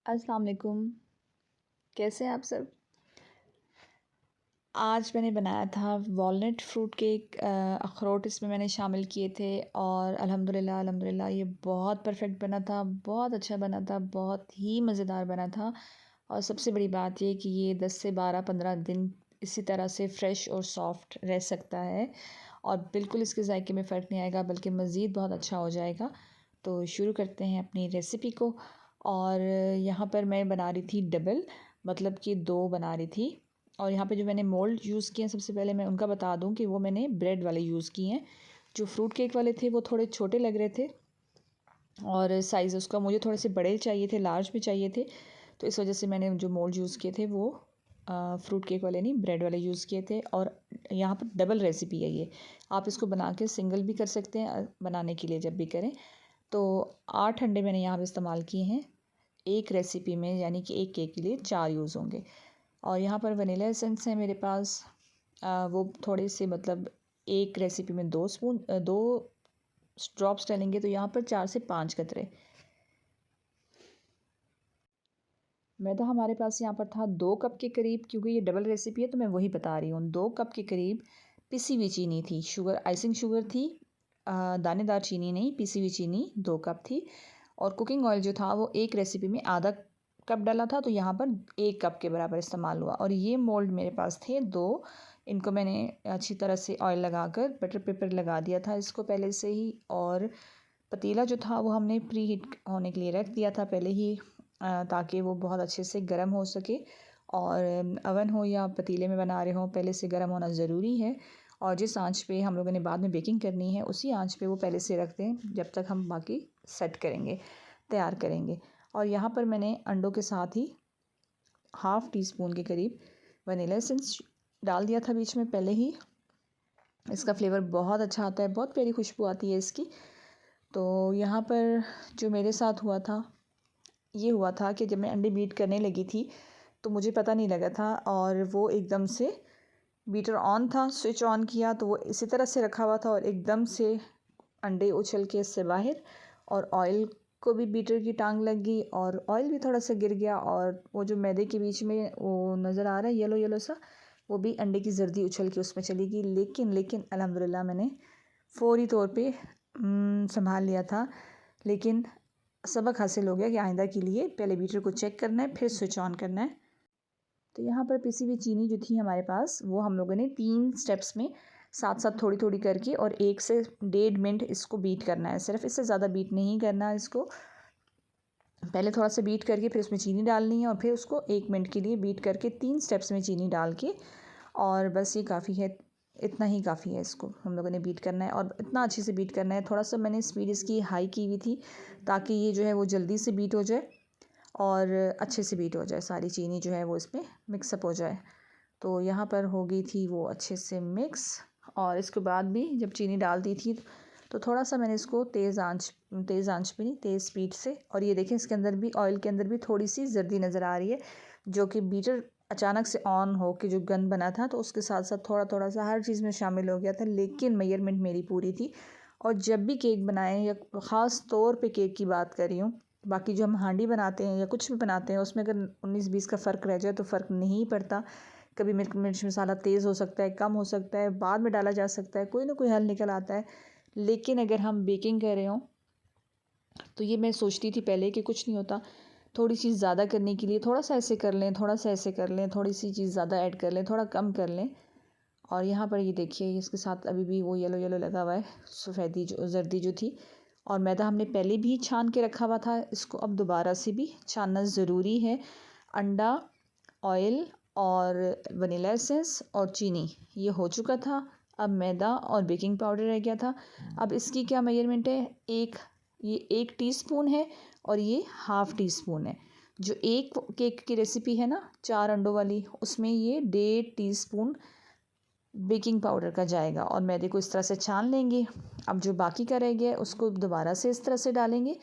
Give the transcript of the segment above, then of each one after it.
अस्सलाम वालेकुम। कैसे हैं आप सब? आज मैंने बनाया था वॉलनट फ्रूट केक। अखरोट इसमें मैंने शामिल किए थे और अल्हम्दुलिल्लाह ये बहुत परफेक्ट बना था, बहुत अच्छा बना था, बहुत ही मज़ेदार बना था। और सबसे बड़ी बात ये कि ये 10 से 12-15 दिन इसी तरह से फ़्रेश और सॉफ्ट रह सकता है और बिल्कुल इसके जायके में फ़र्क नहीं आएगा, बल्कि मज़ीद बहुत अच्छा हो जाएगा। तो शुरू करते हैं अपनी रेसिपी को। और यहाँ पर मैं बना रही थी डबल, मतलब कि 2 बना रही थी। और यहाँ पे जो मैंने मोल्ड यूज़ किए हैं, सबसे पहले मैं उनका बता दूँ कि वो मैंने ब्रेड वाले यूज़ किए हैं। जो फ्रूट केक वाले थे वो थोड़े छोटे लग रहे थे और साइज़ उसका मुझे थोड़े से बड़े चाहिए थे, लार्ज में चाहिए थे। तो इस वजह से मैंने जो मोल्ड यूज़ किए थे वो फ्रूट केक वाले नहीं, ब्रेड वाले यूज़ किए थे। और यहाँ पर डबल रेसिपी है ये। आप इसको बना के सिंगल भी कर सकते हैं बनाने के लिए जब भी करें। तो 8 अंडे मैंने यहाँ पे इस्तेमाल किए हैं एक रेसिपी में, यानी कि एक केक के लिए 4 यूज़ होंगे। और यहाँ पर वनीला एसेंस है मेरे पास। वो थोड़े से, मतलब एक रेसिपी में 2 ड्रॉप्स डालेंगे, तो यहाँ पर 4 से 5 कतरे। मैदा हमारे पास यहाँ पर था 2 कप के करीब, क्योंकि ये डबल रेसिपी है तो मैं वही बता रही हूँ। 2 कप के करीब पिसी हुई चीनी थी, शुगर आइसिंग शुगर थी, दानेदार चीनी नहीं, पिसी हुई चीनी 2 कप थी। और कुकिंग ऑयल जो था वो एक रेसिपी में आधा कप डाला था, तो यहाँ पर 1 कप के बराबर इस्तेमाल हुआ। और ये मोल्ड मेरे पास थे 2। इनको मैंने अच्छी तरह से ऑयल लगाकर बटर पेपर लगा दिया था इसको पहले से ही। और पतीला जो था वो हमने प्री हीट होने के लिए रख दिया था पहले ही, ताकि वो बहुत अच्छे से गर्म हो सके। और अवन हो या पतीले में बना रहे हो, पहले से गर्म होना ज़रूरी है। और जिस आंच पे हम लोगों ने बाद में बेकिंग करनी है, उसी आंच पे वो पहले से रख दें जब तक हम बाकी सेट करेंगे, तैयार करेंगे। और यहाँ पर मैंने अंडों के साथ ही हाफ़ टी स्पून के करीब वनीला एसेंस डाल दिया था बीच में पहले ही। इसका फ्लेवर बहुत अच्छा आता है, बहुत प्यारी खुशबू आती है इसकी। तो यहाँ पर जो मेरे साथ हुआ था, ये हुआ था कि जब मैं अंडे बीट करने लगी थी तो मुझे पता नहीं लगा था, और वो एकदम से बीटर ऑन था, स्विच ऑन किया तो वो इसी तरह से रखा हुआ था और एकदम से अंडे उछल के इससे बाहर। और ऑयल को भी बीटर की टांग लग गई और ऑयल भी थोड़ा सा गिर गया, और वो जो मैदे के बीच में वो नज़र आ रहा है येलो येलो सा, वो भी अंडे की जर्दी उछल के उसमें चली गई। लेकिन लेकिन अल्हम्दुलिल्लाह मैंने फ़ौरी तौर पे संभाल लिया था। लेकिन सबक हासिल हो गया कि आइंदा के लिए पहले बीटर को चेक करना है, फिर स्विच ऑन करना है। तो यहाँ पर पिसी हुई चीनी जो थी हमारे पास, वो हम लोगों ने 3 स्टेप्स में साथ साथ थोड़ी थोड़ी करके और 1 से 1.5 मिनट इसको बीट करना है। सिर्फ इससे ज़्यादा बीट नहीं करना है इसको। पहले थोड़ा सा बीट करके फिर उसमें चीनी डालनी है और फिर उसको 1 मिनट के लिए बीट करके 3 स्टेप्स में चीनी डाल के, और बस ये काफ़ी है। इतना ही काफ़ी है, इसको हम लोगों ने बीट करना है और इतना अच्छे से बीट करना है। थोड़ा सा मैंने स्पीड इसकी हाई की हुई थी ताकि ये जो है वो जल्दी से बीट हो जाए और अच्छे से बीट हो जाए, सारी चीनी जो है वो इसमें मिक्सअप हो जाए। तो यहाँ पर हो गई थी वो अच्छे से मिक्स। और इसके बाद भी जब चीनी डाल दी थी तो थोड़ा सा मैंने इसको तेज़ आंच पे नहीं, तेज़ स्पीड से। और ये देखें, इसके अंदर भी, ऑयल के अंदर भी थोड़ी सी जर्दी नज़र आ रही है, जो कि बीटर अचानक से ऑन हो के जो गन बना था तो उसके साथ साथ थोड़ा थोड़ा सा हर चीज़ में शामिल हो गया था। लेकिन मेजरमेंट मेरी पूरी थी। और जब भी केक बनाएं, या ख़ास तौर पे केक की बात कर रही हूँ, बाकी जो हम हांडी बनाते हैं या कुछ भी बनाते हैं उसमें अगर 19-20 का फ़र्क रह जाए तो फ़र्क नहीं पड़ता। कभी मिर्च मसाला तेज़ हो सकता है, कम हो सकता है, बाद में डाला जा सकता है, कोई ना कोई हल निकल आता है। लेकिन अगर हम बेकिंग कर रहे हों तो ये मैं सोचती थी पहले कि कुछ नहीं होता, थोड़ी चीज़ ज़्यादा करने के लिए थोड़ा सा ऐसे कर लें, थोड़ा सा ऐसे कर लें, थोड़ी सी चीज़ ज़्यादा ऐड कर लें, थोड़ा कम कर लें। और यहाँ पर ये देखिए, इसके साथ अभी भी वो येलो येलो लगा हुआ है, सफ़ेदी जो जर्दी जो थी। और मैदा हमने पहले भी छान के रखा हुआ था, इसको अब दोबारा से भी छानना ज़रूरी है। अंडा, ऑयल और वनीला एसेंस और चीनी ये हो चुका था। अब मैदा और बेकिंग पाउडर रह गया था। अब इसकी क्या मेजरमेंट है, ये 1 टीस्पून है और ये हाफ़ टी स्पून है। जो एक केक की रेसिपी है ना 4 अंडों वाली, उसमें ये 1.5 टीस्पून बेकिंग पाउडर का जाएगा। और मैदे को इस तरह से छान लेंगे। अब जो बाकी का रह गया है उसको दोबारा से इस तरह से डालेंगे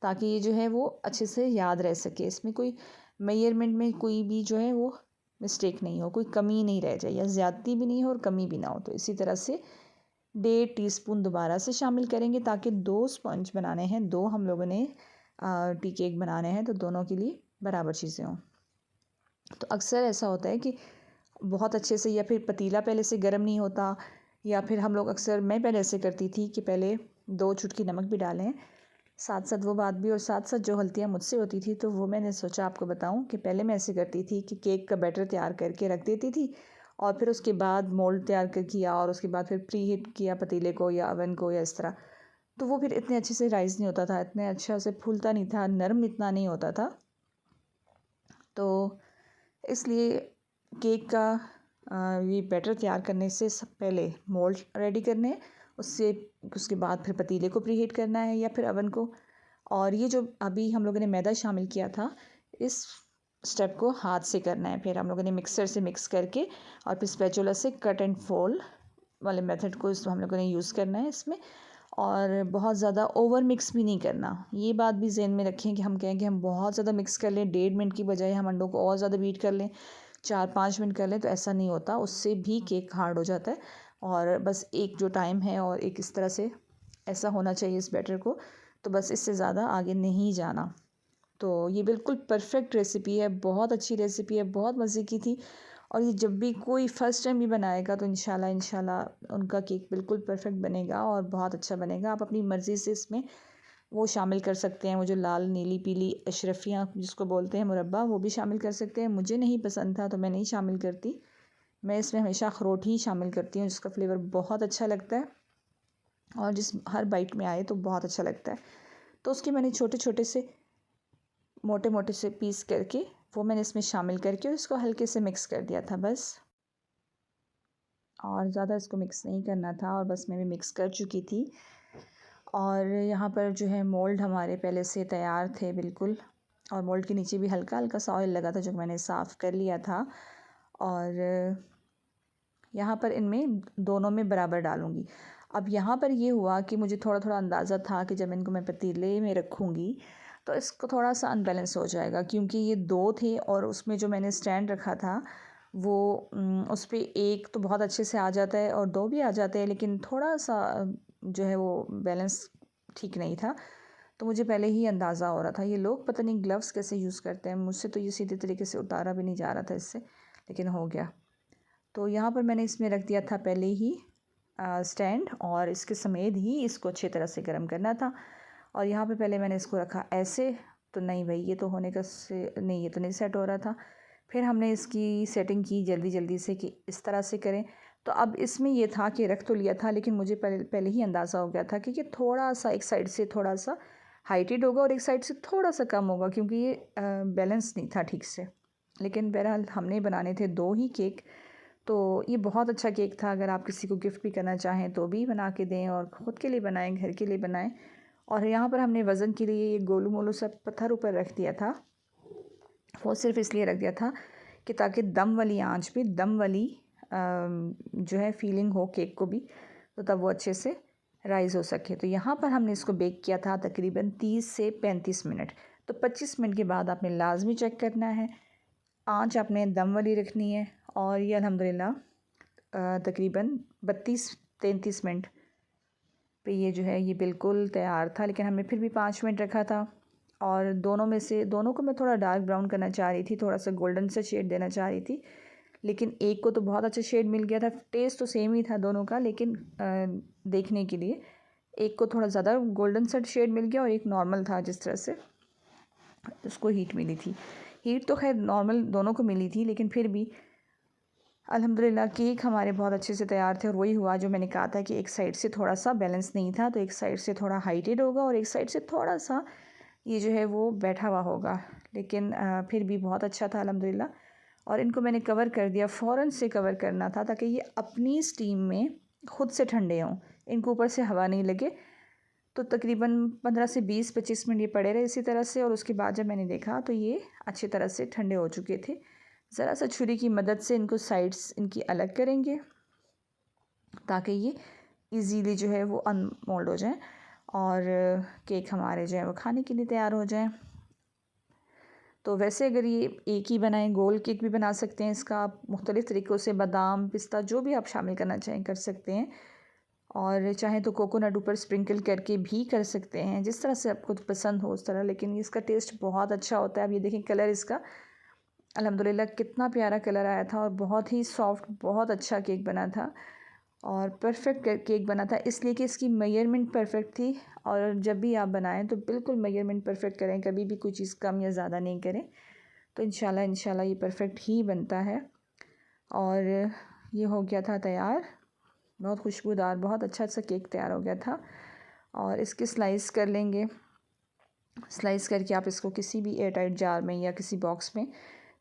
ताकि ये जो है वो अच्छे से याद रह सके। इसमें कोई मेजरमेंट में कोई भी जो है वो मिस्टेक नहीं हो, कोई कमी नहीं रह जाए, या ज़्यादती भी नहीं हो और कमी भी ना हो। तो इसी तरह से 1.5 टीस्पून दोबारा से शामिल करेंगे ताकि 2 स्पंज बनाने हैं, 2 हम लोगों ने टी केक बनाने हैं, तो दोनों के लिए बराबर चीज़ें हों। तो अक्सर ऐसा होता है कि बहुत अच्छे से, या फिर पतीला पहले से गर्म नहीं होता, या फिर हम लोग अक्सर, मैं पहले ऐसे करती थी कि पहले 2 चुटकी नमक भी डालें, साथ साथ वो बात भी, और साथ साथ जो गलतियाँ मुझसे होती थी तो वो मैंने सोचा आपको बताऊं कि पहले मैं ऐसे करती थी कि केक का बैटर तैयार करके रख देती थी, और फिर उसके बाद मोल्ड तैयार कर किया, और उसके बाद फिर प्री हीट किया पतीले को या अवन को या इस तरह। तो वो फिर इतने अच्छे से राइज़ नहीं होता था, इतने अच्छा से फूलता नहीं था, नरम इतना नहीं होता था। तो इसलिए केक का ये बैटर तैयार करने से सब पहले मोल्ड रेडी करने हैं, उससे उसके बाद फिर पतीले को प्रीहीट करना है या फिर अवन को। और ये जो अभी हम लोगों ने मैदा शामिल किया था, इस स्टेप को हाथ से करना है। फिर हम लोगों ने मिक्सर से मिक्स करके और फिर स्पैचुला से कट एंड फोल्ड वाले मेथड को इस हम लोगों ने यूज़ करना है इसमें। और बहुत ज़्यादा ओवर मिक्स भी नहीं करना, ये बात भी ज़हन में रखें कि हम कहें कि हम बहुत ज़्यादा मिक्स कर लें, 1.5 मिनट की बजाय हम अंडों को और ज़्यादा बीट कर लें, 4-5 मिनट कर लें, तो ऐसा नहीं होता, उससे भी केक हार्ड हो जाता है। और बस एक जो टाइम है और एक इस तरह से ऐसा होना चाहिए इस बैटर को, तो बस इससे ज़्यादा आगे नहीं जाना। तो ये बिल्कुल परफेक्ट रेसिपी है, बहुत अच्छी रेसिपी है, बहुत मज़े की थी। और ये जब भी कोई फ़र्स्ट टाइम भी बनाएगा तो इंशाल्लाह इंशाल्लाह उनका केक बिल्कुल परफेक्ट बनेगा और बहुत अच्छा बनेगा। आप अपनी मर्ज़ी से इसमें वो शामिल कर सकते हैं, वो जो लाल नीली पीली अशरफियाँ जिसको बोलते हैं मुरब्बा, वो भी शामिल कर सकते हैं। मुझे नहीं पसंद था तो मैं नहीं शामिल करती। मैं इसमें हमेशा अखरोट ही शामिल करती हूँ, जिसका फ्लेवर बहुत अच्छा लगता है और जिस हर बाइट में आए तो बहुत अच्छा लगता है। तो उसके मैंने छोटे छोटे से मोटे मोटे से पीस करके वो मैंने इसमें शामिल करके उसको हल्के से मिक्स कर दिया था बस। और ज़्यादा इसको मिक्स नहीं करना था, और बस मैं भी मिक्स कर चुकी थी। और यहाँ पर जो है मोल्ड हमारे पहले से तैयार थे बिल्कुल, और मोल्ड के नीचे भी हल्का हल्का सा ऑयल लगा था जो मैंने साफ़ कर लिया था। और यहाँ पर इनमें दोनों में बराबर डालूँगी। अब यहाँ पर ये हुआ कि मुझे थोड़ा थोड़ा अंदाज़ा था कि जब इनको मैं पतीले में रखूँगी तो इसको थोड़ा सा अनबैलेंस हो जाएगा, क्योंकि ये 2 थे और उसमें जो मैंने स्टैंड रखा था वो उस पे एक तो बहुत अच्छे से आ जाता है और 2 भी आ जाते हैं, लेकिन थोड़ा सा जो है वो बैलेंस ठीक नहीं था। तो मुझे पहले ही अंदाज़ा हो रहा था, ये लोग पता नहीं ग्लव्स कैसे यूज़ करते हैं, मुझसे तो ये सीधे तरीके से उतारा भी नहीं जा रहा था इससे, लेकिन हो गया। तो यहाँ पर मैंने इसमें रख दिया था पहले ही स्टैंड, और इसके समेत ही इसको अच्छी तरह से गर्म करना था। और यहाँ पे पहले मैंने इसको रखा ऐसे, तो नहीं भाई ये तो होने का से नहीं, ये तो नहीं सेट हो रहा था। फिर हमने इसकी सेटिंग की जल्दी जल्दी से कि इस तरह से करें। तो अब इसमें ये था कि रख तो लिया था, लेकिन मुझे पहले पहले ही अंदाज़ा हो गया था कि ये थोड़ा सा एक साइड से थोड़ा सा हाइटेड होगा और एक साइड से थोड़ा सा कम होगा, क्योंकि ये बैलेंस नहीं था ठीक से। लेकिन बहरहाल हमने बनाने थे 2 ही केक, तो ये बहुत अच्छा केक था। अगर आप किसी को गिफ्ट भी करना चाहें तो भी बना के दें, और ख़ुद के लिए बनाएं, घर के लिए बनाएं। और यहाँ पर हमने वज़न के लिए ये गोलू मोलू सब पत्थर ऊपर रख दिया था। वो सिर्फ इसलिए रख दिया था कि ताकि दम वाली आंच पे दम वाली जो है फीलिंग हो केक को भी, तो तब वो अच्छे से राइज़ हो सके। तो यहाँ पर हमने इसको बेक किया था तकरीबन 30 से 35 मिनट। तो 25 मिनट के बाद आपने लाजमी चेक करना है, आंच आपने दम वाली रखनी है। और ये अल्हम्दुलिल्लाह तकरीबन 32-33 मिनट पे ये जो है ये बिल्कुल तैयार था, लेकिन हमने फिर भी 5 मिनट रखा था। और दोनों में से दोनों को मैं थोड़ा डार्क ब्राउन करना चाह रही थी, थोड़ा सा गोल्डन सा शेड देना चाह रही थी, लेकिन एक को तो बहुत अच्छा शेड मिल गया था। टेस्ट तो सेम ही था दोनों का, लेकिन देखने के लिए एक को थोड़ा ज़्यादा गोल्डन सा शेड मिल गया और एक नॉर्मल था, जिस तरह से उसको हीट मिली थी। हीट तो खैर नॉर्मल दोनों को मिली थी, लेकिन फिर भी अल्हम्दुलिल्लाह केक हमारे बहुत अच्छे से तैयार थे। और वही हुआ जो मैंने कहा था कि एक साइड से थोड़ा सा बैलेंस नहीं था, तो एक साइड से थोड़ा हाइटेड होगा और एक साइड से थोड़ा सा ये जो है वो बैठा हुआ होगा, लेकिन फिर भी बहुत अच्छा था अल्हम्दुलिल्लाह। और इनको मैंने कवर कर दिया, फ़ौरन से कवर करना था ताकि ये अपनी स्टीम में ख़ुद से ठंडे हों, इनको ऊपर से हवा नहीं लगे। तो तकरीबन 15 से 20-25 मिनट ये पड़े रहे इसी तरह से, और उसके बाद जब मैंने देखा तो ये अच्छी तरह से ठंडे हो चुके थे। ज़रा सा छुरी की मदद से इनको साइड्स इनकी अलग करेंगे ताकि ये इजीली जो है वो अनमोल्ड हो जाए और केक हमारे जो है वो खाने के लिए तैयार हो जाए। तो वैसे अगर ये एक ही बनाएं, गोल केक भी बना सकते हैं, इसका आप मुख्तलिफ़ तरीक़ों से बादाम पिस्ता जो भी आप शामिल करना चाहें कर सकते हैं। और चाहे तो कोकोनट ऊपर स्प्रिंकल करके भी कर सकते हैं, जिस तरह से आपको पसंद हो उस तरह। लेकिन इसका टेस्ट बहुत अच्छा होता है। अब ये देखें कलर इसका अल्हम्दुलिल्लाह कितना प्यारा कलर आया था और बहुत ही सॉफ्ट, बहुत अच्छा केक बना था और परफेक्ट केक बना था, इसलिए कि इसकी मेजरमेंट परफेक्ट थी। और जब भी आप बनाएं तो बिल्कुल मेजरमेंट परफेक्ट करें, कभी भी कोई चीज़ कम या ज़्यादा नहीं करें, तो इंशाल्लाह ये परफेक्ट ही बनता है। और ये हो गया था तैयार, बहुत खुशबूदार, बहुत अच्छा सा केक तैयार हो गया था। और इसके स्लाइस कर लेंगे। स्लाइस करके आप इसको किसी भी एयर टाइट जार में या किसी बॉक्स में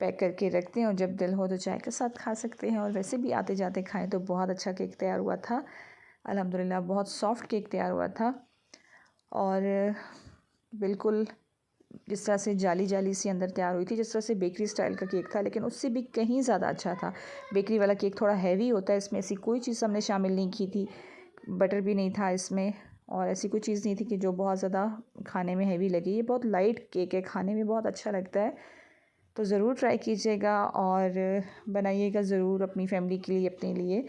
पैक करके रखते हैं और जब दिल हो तो चाय के साथ खा सकते हैं। और वैसे भी आते जाते खाएं तो बहुत अच्छा केक तैयार हुआ था अल्हम्दुलिल्लाह, बहुत सॉफ्ट केक तैयार हुआ था। और बिल्कुल जिस तरह से जाली जाली सी अंदर तैयार हुई थी, जिस तरह से बेकरी स्टाइल का केक था, लेकिन उससे भी कहीं ज़्यादा अच्छा था। बेकरी वाला केक थोड़ा हैवी होता है, इसमें ऐसी कोई चीज़ हमने शामिल नहीं की थी, बटर भी नहीं था इसमें, और ऐसी कोई चीज़ नहीं थी कि जो बहुत ज़्यादा खाने में हैवी लगे। ये बहुत लाइट केक है, खाने में बहुत अच्छा लगता है। तो ज़रूर ट्राई कीजिएगा और बनाइएगा ज़रूर अपनी फैमिली के लिए, अपने लिए।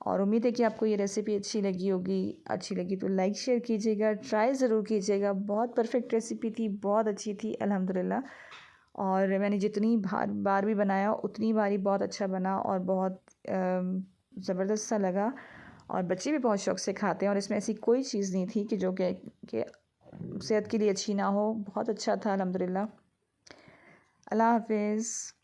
और उम्मीद है कि आपको ये रेसिपी अच्छी लगी होगी। अच्छी लगी तो लाइक शेयर कीजिएगा, ट्राई ज़रूर कीजिएगा। बहुत परफेक्ट रेसिपी थी, बहुत अच्छी थी अल्हम्दुलिल्लाह। और मैंने जितनी बार भी बनाया उतनी बार ही बहुत अच्छा बना और बहुत ज़बरदस्त सा लगा। और बच्चे भी बहुत शौक़ से खाते हैं और इसमें ऐसी कोई चीज़ नहीं थी कि जो कि सेहत के लिए अच्छी ना हो। बहुत अच्छा था अल्हम्दुलिल्लाह। अल्लाह हाफ़िज़।